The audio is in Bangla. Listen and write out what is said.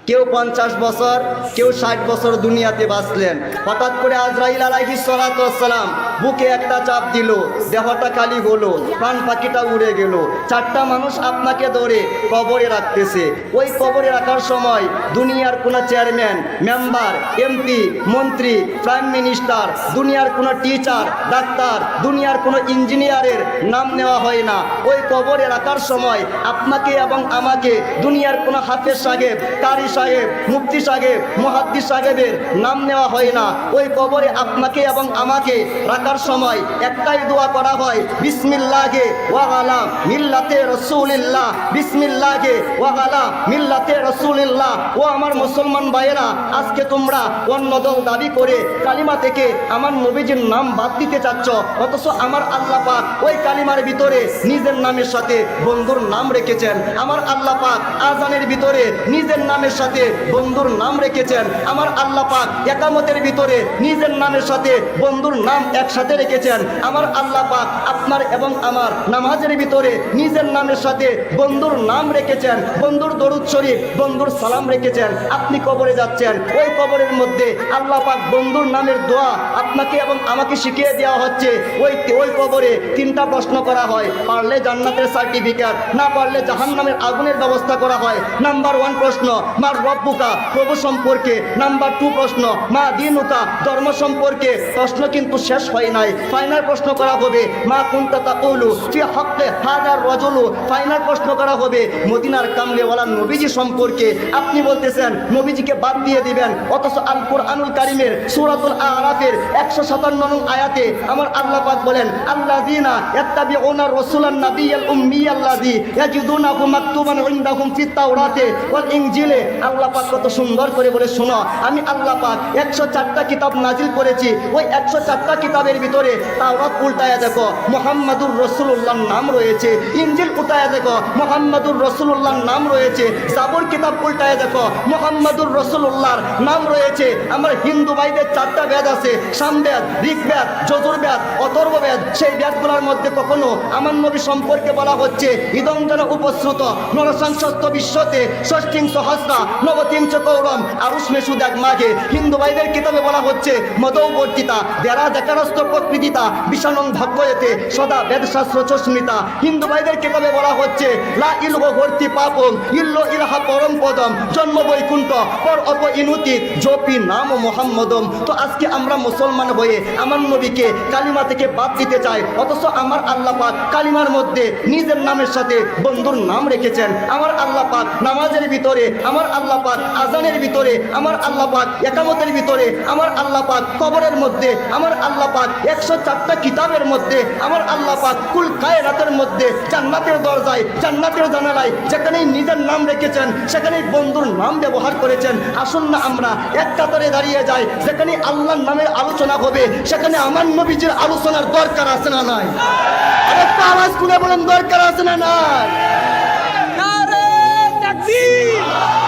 কেউ 50 বছর, কেউ 60 বছর দুনিয়াতে বাঁচলেন। হঠাৎ করে আজরাইল আলাইহিস সালাতু ওয়াস সালাম বুকে একটা চাপ দিল, দেহটা খালি হলো, প্রাণ পাখিটা উড়ে গেল। 4টা মানুষ আপনাকে ধরে কবরে রাখতেছে। ওই কবরে রাখার সময় দুনিয়ার কোনো চেয়ারম্যান, মেম্বার, এমপি, মন্ত্রী, প্রাইম মিনিস্টার, দুনিয়ার কোনো টিচার, ডাক্তার, দুনিয়ার কোনো ইঞ্জিনিয়ারের নাম নেওয়া হয় না। ওই কবরে রাখার সময় আপনাকে এবং আমাকে দুনিয়ার কোনো হাফেজ সাহেব, কারি সাহেব, মুফতি সাহেব, মুহাদ্দিস সাহেবের নাম নেওয়া হয় না। ওই কবরে আপনাকে এবং আমাকে রাখার সময় একটাই দোয়া করা হয়, বিসমিল্লাহে ওয়া আলা মিল্লাতে রাসূলিল্লাহ, বিসমিল্লাহে ওয়া আলা মিল্লাতে রাসূলিল্লাহ। ও আমার মুসলমান ভাইয়েরা, আজকে তোমরা অন্য দল দাবি করে কালিমা থেকে আমার নবীজির নাম বাদ দিতে চাচ্ছ, অথচ আমার আল্লাহ পাক ওই কালিমার ভিতরে নিজের নামের সাথে বন্ধুর নাম রেখেছেন। আমার আল্লাহ পাক আজানের ভিতরে নিজের নামের সাথে বন্ধুর নাম রেখেছেন। আমার আল্লাহ পাক একামতের ভিতরে নিজের নামের সাথে বন্ধুর নাম একসাথে রেখেছেন। আমার আল্লাহ পাক আপনার এবং আমার নামাজের ভিতরে নিজের নামের সাথে বন্ধুর নাম রেখেছেন, বন্ধুর দরুদ শরীফ, বন্ধুর সালাম রেখেছেন। আপনি কবরে যাচ্ছেন, ওই কবরের মধ্যে আল্লাহ পাক বন্ধুর নামের দোয়া আপনাকে এবং আমাকে শিখিয়ে দেওয়া হচ্ছে। ওই কবরে 3টা প্রশ্ন করা হয়, পারলে জান্নাতের সার্টিফিকেট, না পারলে জাহান্নামের আগুনের ব্যবস্থা করা হয়। নাম্বার 1 প্রশ্ন মা রব্বুকা, প্রভু সম্পর্কে। নাম্বার 2 প্রশ্ন মা দীনুকা, ধর্ম সম্পর্কে। প্রশ্ন কিন্তু শেষ হয় নাই, ফাইনাল প্রশ্ন করা হবে মা কুনতা তাকুলু ফি হাক্কি হাযার রাজুলু। ফাইনাল প্রশ্ন করা হবে মদিনার কামলেওয়ালা নবীজি সম্পর্কে। আপনি বলতেছেন নবীজিকে বাদ দিয়ে দিবেন, অথচ আল কুরআনুল কারীমের সূরাতুল আরাফের 157 নং আয়াতে আমার আল্লাহ পাক বলেন, আল্লাযীনা ইয়াত্তাবিউনা রাসূলান নাবিয়্যাল উম্মিয়াল্লাযী ইয়াজিদুনাহু মাকতুবান ইনদাহুম ফিত তাওরাতে ওয়াল ইনজিলে। আল্লাহ পাক কত সুন্দর করে বলে, শোনো, আমি আল্লাহ পাক 104টা কিতাব নাজিল করেছি। ওই 104টা কিতাবের ভিতরে তাওরাত উল্টায়া দেখো মুহাম্মাদুর রাসূলুল্লাহর নাম রয়েছে, ইনজিল উল্টায়া দেখো মুহাম্মাদুর রাসূলুল্লাহর নাম রয়েছে, জাবুর কিতাব উল্টায়া দেখো মুহাম্মাদুর রাসূলুল্লাহর নাম রয়েছে। আমার হিন্দু ভাইদের 4টা বেদ আছে, সামবেদ, ঋগ্বেদ, যজুর্বেদ, অথর্ববেদ। সেই বেদগুলোর মধ্যে কখনো আমার নবী সম্পর্কে বলা হচ্ছে ইদং যেন উপশ্রুত নরসংসস্ত বিশ্বতে ষষ্ঠিং সহস্রা নবতিঞ্চ কৌরম আরুষ্মে সুদাক মাঘে। হিন্দু ভাইদের কিতাবে বলা হচ্ছে মদৌবর্তিতা দেরা দেখারস্থ প্রকৃতিতা বিশানং ভাগ্যয়েতে সদা বেদশাস্ত্র চস্মিতা। হিন্দু ভাইদের কিতাবে বলা হচ্ছে লা ইলহ ভর্তি পাপম ইল্ল ইলাহা পরম পদম জন্ম বৈকুণ্ঠ পর অপ ইনুতি জপি নাম মোহাম্মদম। তো আজকে আমরা মুসলমান হয়ে আমার নবীকে কালিমা থেকে বাদ দিতে চাই, অথচ আমার আল্লাহ পাক কালিমার মধ্যে নিজের নামের সাথে বন্ধুর নাম রেখেছেন। আমার আল্লাহ পাক নামাজের ভিতরে, আমার আল্লাহ পাক আজানের ভিতরে, আমার আল্লাহ পাক একামতের ভিতরে, আমার আল্লাহ পাক কবরের মধ্যে, আমার আল্লাহ পাক 104টা কিতাবের মধ্যে, আমার আল্লাহ পাক কুল কায়নাতের মধ্যে, জান্নাতের দরজায়, জান্নাতের জানালায় যেখানেই নিজের নাম রেখেছেন সেখানেই বন্ধুর নাম ব্যবহার করেছেন। আসুন না আমরা এক কাতারে দাঁড়িয়ে যাই, যেখানে আল্লাহর নামের আলোচনা হবে সেখানে আমার নবীজির আলোচনার দরকার আছে না নাই? আরেকটা আওয়াজ খুলে বলেন, দরকার আছে না নাই? নারে তাকবীর।